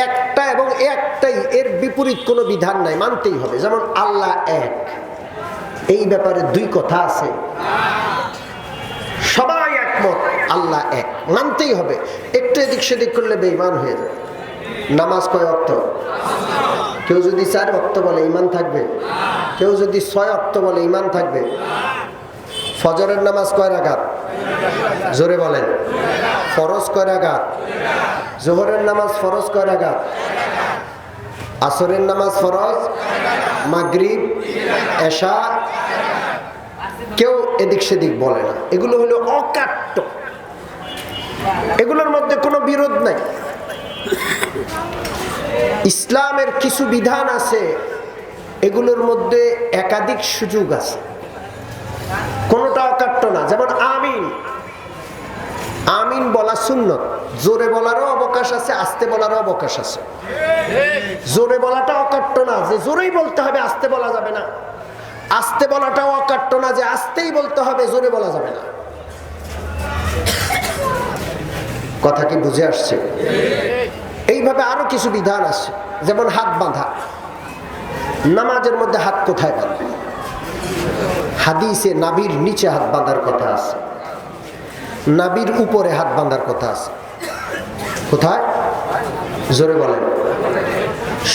একটা এবং একটাই, এর বিপরীত কোনো বিধান নাই, মানতেই হবে। যেমন আল্লাহ এক, এই ব্যাপারে দুই কথা আছে, সবাই একমত আল্লাহ এক, মানতেই হবে। একটু এদিক সেদিক করলে বেঈমান হয়ে যাবে। নামাজ কয় ওয়াক্ত? কেউ যদি 4 ওয়াক্ত বলে ঈমান থাকবে? কেউ যদি 6 ওয়াক্ত বলে ঈমান থাকবে? ফজরের নামাজ কয় রাকাত? জোরে বলেন। ফরজ কয় রাকাত? জোহরের নামাজ ফরজ কয় রাকাত? আসরের নামাজ ফরজ, মাগরিব, এশা, কেউ এদিক সেদিক বলে না। এগুলো হলো অকাট্য, এগুলোর মধ্যে কোনো বিরোধ নাই। ইসলামের কিছু বিধান আছে, এগুলোর মধ্যে একাধিক সুযোগ আছে, কোনোটা অকাট্য না। যেমন আমিন, আমিন বলা সুন্নত, জোরে বলারও অবকাশ আছে, আস্তে বলারও অবকাশ আছে। জোরে বলাটা অকাট্য না যে জোরেই বলতে হবে, আস্তে বলা যাবে না। আস্তে বলাটাও অকাট্য না যে আস্তেই বলতে হবে, জোরে বলা যাবে না। কথা কি বুঝে আসছে? এইভাবে আরো কিছু বিধান আছে, যেমন হাত বাঁধা। নামাজের মধ্যে হাত কোথায় বাঁধবে? হাদিসে নাভির নিচে হাত বাঁধার কথা আছে, নাভির উপরে হাত বাঁধার কথা আছে। কোথায়? জোরে বলেন।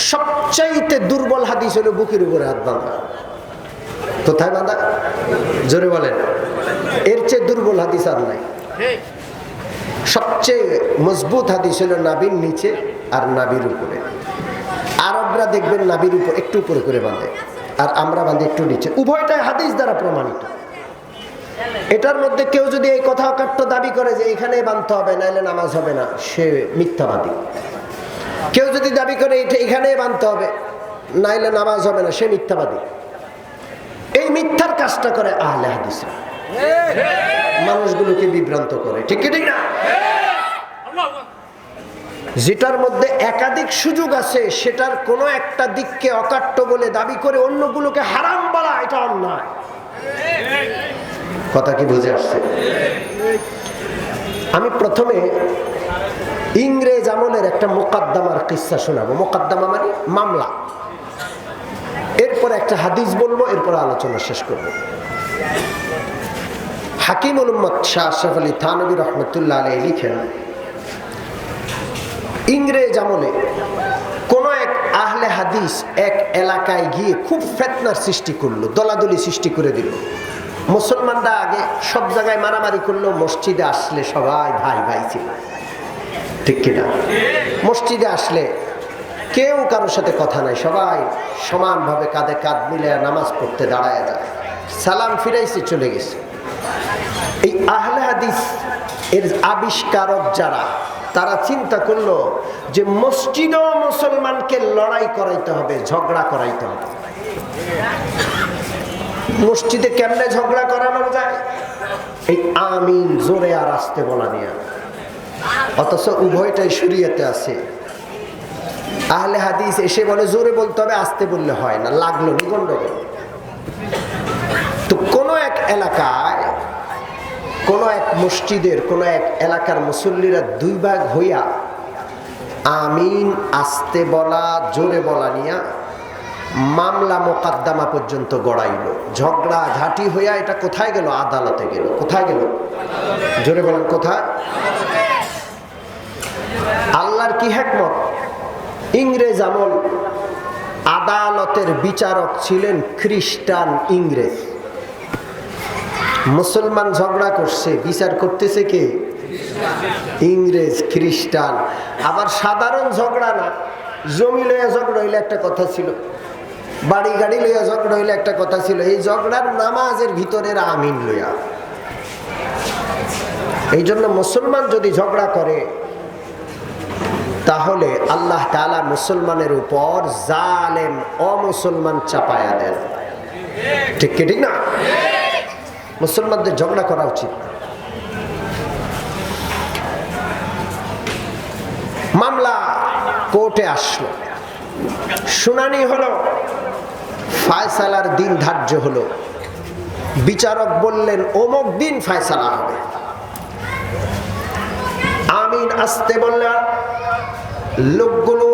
সবচাইতে দুর্বল হাদিস হলো বুকের উপরে হাত বাঁধা। কোথায় বাঁধা? জোরে বলেন। এর চেয়ে দুর্বল হাদিস আর নাই। সবচেয়ে মজবুত হাদিস হলো নাভির নিচে আর নাভির উপরে। আরবরা দেখবেন নাভির উপর একটু উপরে করে বাঁধে, আর আমরা বাঁধি একটু নিচে। উভয়টাই হাদিস দ্বারা প্রমাণিত। এটার মধ্যে কেউ যদি এই কথা অকাট্য দাবি করে যে এখানে বাঁধতে হবে নাইলে নামাজ হবে না, সে মিথ্যাবাদী। কেউ যদি দাবি করে এখানে বাঁধতে হবে নাইলে নামাজ হবে না, সে মিথ্যাবাদী। এই মিথ্যার কাজটা করে আহলে হাদিসরা, মানুষগুলোকে বিভ্রান্ত করে। ঠিক ঠিক না? যেটার মধ্যে একাধিক সুযোগ আছে সেটার কোনো একটা দিককে অকাট্য বলে দাবি করে অন্যগুলোকে হারাম বলা, এটা অন্যায়। কথা কি বুঝে আসছে? আমি প্রথমে ইংরেজ আমলের একটা মোকদ্দমার কিস্সা শোনাবো। মোকদ্দমা মানে মামলা। এরপর একটা হাদিস বলবো, এরপর আলোচনা শেষ করব। হাকিমুল উম্মত শাহ আশরাফ আলী থানভী রহমতুল্লাহ আলাইহি লিখেন, ইংরেজ আমলে কোন এক আহলে হাদিস এক এলাকায় গিয়ে খুব ফিতনার সৃষ্টি করলো, দলাদলি সৃষ্টি করে দিল। মুসলমানরা আগে সব জায়গায় মারামারি করলো, মসজিদে আসলে সবাই ভাই ভাই ছিল। ঠিক কিনা? মসজিদে আসলে কেউ কারোর সাথে কথা নাই, সবাই সমানভাবে কাঁধে কাঁধ মিলে নামাজ পড়তে দাঁড়ায় যায়, সালাম ফিরাইছে, চলে গেছে। এই আহলে হাদিস এর আবিষ্কারক যারা, তারা চিন্তা করলো যে মসজিদেও মুসলমানকে লড়াই করাইতে হবে, ঝগড়া করাইতে হবে। মসজিদে কেমনে ঝগড়া করানো যায়? এই আমিন জোরে আর আস্তে বলা নিয়ে। অথচ উভয়টাই শরীয়তে আছে। আহলে হাদিস এসে বলে জোরে বলতে হবে, আস্তে বললে হয় না, লাগলো নিগন্ডগোল। তো কোন এক এলাকায়, কোন এক মসজিদের কোন এক এলাকার মুসল্লিরা দুই ভাগ হইয়া আমিন আস্তে বলা জোরে বলা নিয়া মামলা মোকদ্দমা পর্যন্ত গড়াইল। ঝগড়া ঝাঁটি হইয়া এটা কোথায় গেল? আদালতে গেল। কোথায় গেল? জোরে বলেন, কোথায়? আল্লাহর কি হিকমত! ইংরেজ আমল আদালতের বিচারক ছিলেন খ্রিস্টান ইংরেজ। মুসলমান ঝগড়া করছে, বিচার করতেছে কে? ইংরেজ খ্রিস্টান। আবার সাধারণ ঝগড়া না, জমি লইয়া ঝগড়া হইলে একটা কথা ছিল, বাড়ি গাড়ি লইয়া ঝগড়া হইলে একটা কথা ছিল। এই ঝগড়ার নামাজের ভিতরের আমিন লইয়া। এই জন্য মুসলমান যদি ঝগড়া করে তাহলে আল্লাহ তাআলা মুসলমানের উপর জালেম অমুসলমান চাপায়া দেন। ঠিক কি ঠিক না? মুসলমানদের ঝগড়া করা উচিত। মামলা কোর্টে আসলো, শুনানি হলো, ফায়সালার দিন ধার্য হলো। বিচারক বললেন অমুক দিন ফায়সালা হবে। আমিন আসতে বললেন, লোকগুলো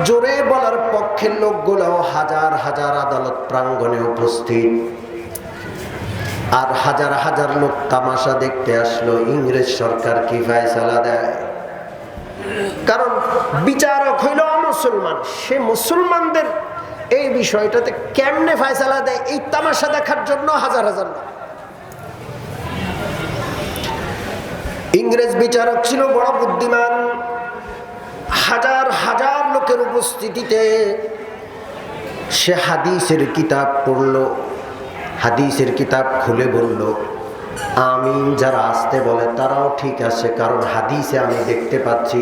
জোরে বলার পক্ষের লোকগুলো হাজার হাজার আদালত প্রাঙ্গণে উপস্থিত, আর হাজার হাজার লোক তামাশা দেখতে আসলো ইংরেজ সরকার কি ফয়সালা দেয়। কারণ বিচারক হইল মুসলমান, সে মুসলমানদের এই বিষয়টাতে কেমনে ফয়সালা দেয় এই তামাশা দেখার জন্য হাজার হাজার লোক। ইংরেজ বিচারক ছিল বড় বুদ্ধিমান, হাজার হাজার লোকের উপস্থিতিতে সে হাদিসের কিতাব পড়লো, হাদিসের কিতাব খুলে বলল, আমিন যারা আসতে বলে তারাও ঠিক আছে, কারণ হাদিসে আমি দেখতে পাচ্ছি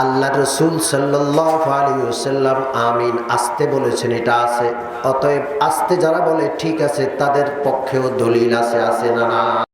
আল্লাহ রসুল সাল্লাল্লাহু আলাইহি ওয়াসাল্লাম আমিন আসতে বলেছেন, এটা আছে। অতএব আসতে যারা বলে ঠিক আছে তাদের পক্ষেও দলিল আছে, আছে না?